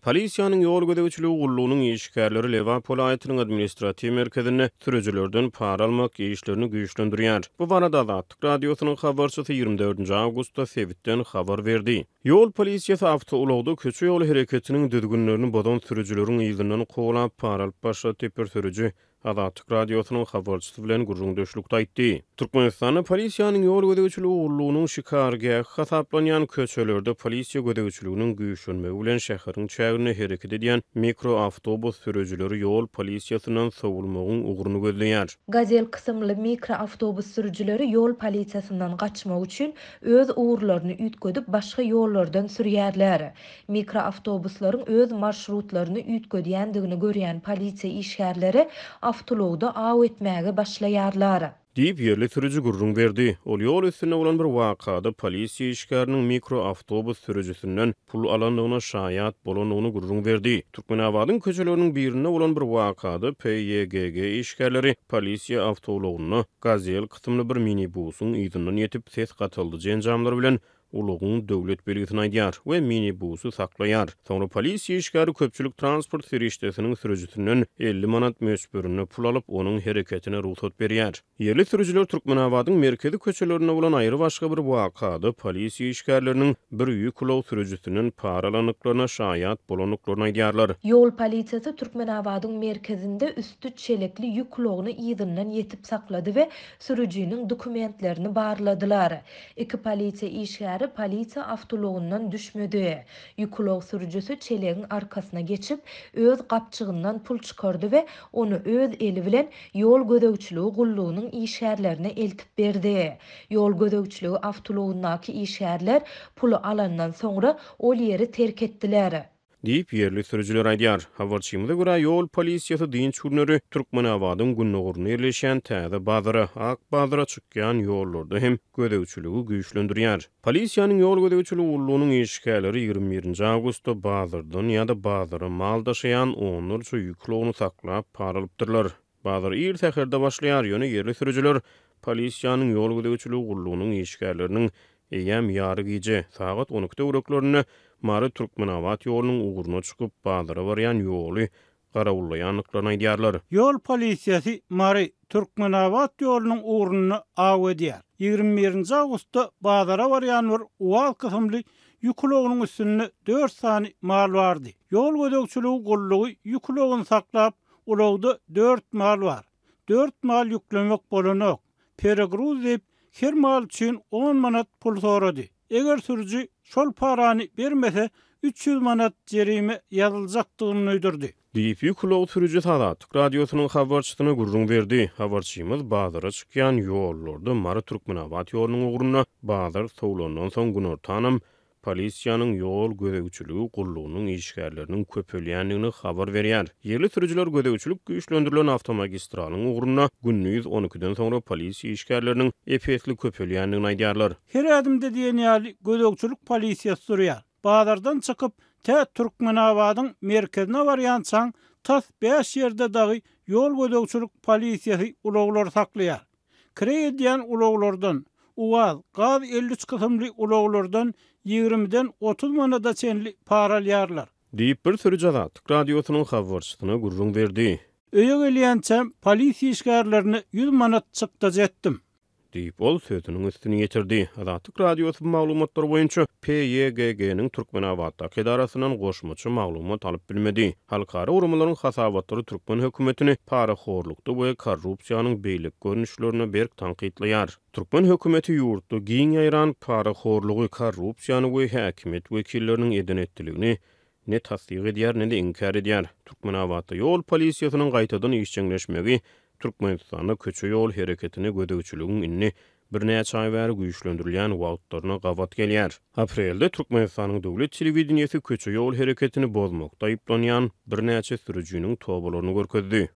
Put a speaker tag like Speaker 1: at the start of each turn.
Speaker 1: Polisiýanyň ýol gödäwçiligi gullugynyň işgärleri Lewapol aýatynyň administrativ merkezine sürüjilerden para almak işlerini güýçlendirýär. Bu barada Azatlyk radiosynyň habarçysy 24 awgustda Sebitden habar berdi. Ýol polisiýasy awtoulagda köçe ýol hereketiniň düzgünlerini bozan sürüjileriň ýygynyň koglap para alyp başlatyp bir sürüji Azatlyk radiosynyň habarçysy bilen gurrundaşlykda aýtdy. Türkmenistanyň polisiýanyň ýol gödäwçiligi gullugynyň şikargahy hasaplanýan köçelerde polisiýa gödäwçiliginiň güýçlenmegi bilen şäheriň çägine hereket edýän mikroawtobus sürüjileri ýol polisiýasynyň sowulmagyň uguruny gözleýär.
Speaker 2: Gazel kısımlı mikroawtobus sürücüleri ýol polisiýasyndan gaçmak üçin öz uğurlaryny ütgödüp başga ýollardan sürýärler. Mikroawtobuslaryň öz marşrutlaryny ütgödýändigini görýän polisiýa işgärleri awtologda aw etmäge başlaýarlar.
Speaker 1: Diýip ýerli sürüji gurrun berdi. Ol ýol üstüne bolan bir wakada polisiýa işgäriniň mikroawtobus sürüjisinden pul alandygyna şaýat bolanyny gurrun berdi. Türkmenabadyň köçeleriniň birinde bolan bir wakada PYGG işgärleri polisiýa awtologyny Gazel kysymly bir minibusyň ýygynyň ýetip ses gatyldy jenjamlar bilen ulugyň döwlet belgisini aýdýar we minibusy saklaýar. Soňra polisiýa işgäri köpçülik transport serişdesiniň sürüjisinden 50 manat mösbürüne pul alyp onuň hereketine ruhsat berýär. Ýerli sürüjiler Türkmenabadyň merkezi köçelerine bolan aýry başga bir wakada polisiýa işgärleriniň bir ýük ulag sürüjisiniň para alanyklaryna şaýat bolanyklaryny aýdýarlar.
Speaker 2: Ýol polisiýasy Türkmenabadyň merkezinde üstü çelekli ýük ulagyny ýygynyň ýetip saklady we sürüjiniň dokumentlerini barladylar. Iki polisiýa işgäri polisiýa awtologundan düşmedi. Ýük ulag sürüjisi çelegiň arkasına geçip öz gapçygyndan pul çykardy we onu öz eli bilen ýol gödäwçiligi gullugynyň işgärlerine eltip berdi. Ýol gödäwçiligi awtologundaky işgärler pulu alandan soňra ol ýeri terk etdiler.
Speaker 1: Diýip ýerli sürüjiler aýdýar. Habarçymyza görä ýol polisiýasy diň çurnary Türkmenabadyň günüňurny ýerleşen täze bazara, ak bazara çykýan ýollarda hem gödäwçiligi güýçlendirýär. Polisiýanyň ýol gödäwçiligi gullugynyň işgärleri 21 awgustda bazardan ýa-da bazara mal daşaýan onlarça ýük ulagyny saklap para alypdyrlar. Bazar ýer-täherde başlaýar ýöne ýerli sürüjiler polisiýanyň ýol gödäwçiligi gullugynyň işgärleriniň eýem ýary gije sagat 12-de uraklaryny Mary Türkmenabad ýolunyň uguruna çykyp bazara barýan ýoly garawullaýanlyklaryny aýdýarlar.
Speaker 3: Ýol polisiýasy Mary Türkmenabad ýolunyň uguruny aw edýär. 21 awgustda bazara barýan bir uwal kysymly ýük ulagynyň üstünde 4 sany mal bardy. Ýol gödäwçiligi gullugy ýük ulagyny saklap, ulagda 4 mal bar. 4 mal ýüklemek bolanok. Peregruz diýip her mal üçin 10 manat pul sorady. Eger sürüji şol parany bermese 300 manat jerime ýazyljakdygyny öýdürdi.
Speaker 1: Diýip ýük ulag sürüji Azatlyk radiosynyň habarçysyna gurrun berdi. Habarçymyz bazara çykýan ýollarda Mary Türkmenabad ýolunyň uguruny bazar sowlandan soň günortanam polisiýanyň ýol gödäwçiligi gullugynyň işgärleriniň köpelýändigini habar berýär. Ýerli sürüjiler gödäwçilik güýçlendirilen awtomagistralalyň uguruny günnüz 12-den soňra polisiýa işgärleriniň epesli köpelýändigini aýdýarlar.
Speaker 3: Her adymda diýen ýaly gödäwçilik polisiýasy sürýär. Bazardan çykyp tä Türkmenabadyň merkezine barýan çaň tas 5 ýerde dagy ýol gödäwçilik polisiýasy ulaglary saklaýar. Kire edýän ulaglardan uwaz, gaz 53 kysymly ulaglardan 20-den 30 manada çenli para alýarlar.
Speaker 1: Diýip bir sürüji Azatlyk radiosynyň habarçysyna gurrun berdi.
Speaker 3: Öýe gelýänçä polisiýa işgärlerini 100 manat çykda etdim.
Speaker 1: Diýip ol sözüniň üstüne ýetirdi. Azatlyk radiosyň maglumatları boýunça PYGG-niň Türkmenabaddaky edarasynyň goşmaçy maglumat alyp bilmedi. Halkara urumlaryň hasabatlary Türkmen hökümetini paraxorlukda we korrupsiýanyň beýlik görnüşlerini berk tanqidlaýar. Türkmen hökümeti ýurtda giň ýaýran paraxorlugy, korrupsiýany we häkimet wekilleriniň eden etdiligini ne tasdiq edýär, ne de inkar edýär. Türkmenabadda ýol polisiýasynyň gaýtadan işçiňleşmegi Türkmenistanda köçe ýol hereketini gödäwçiliginiň inni bir näçe aý bäri güýçlendirilýän wagtlaryna gawat gelýär. Aprelde Türkmenistanyň döwlet telewizionyasy köçe ýol hereketini bozmakda aýplanýan bir näçe sürüjiniň tobalaryny görkezdi.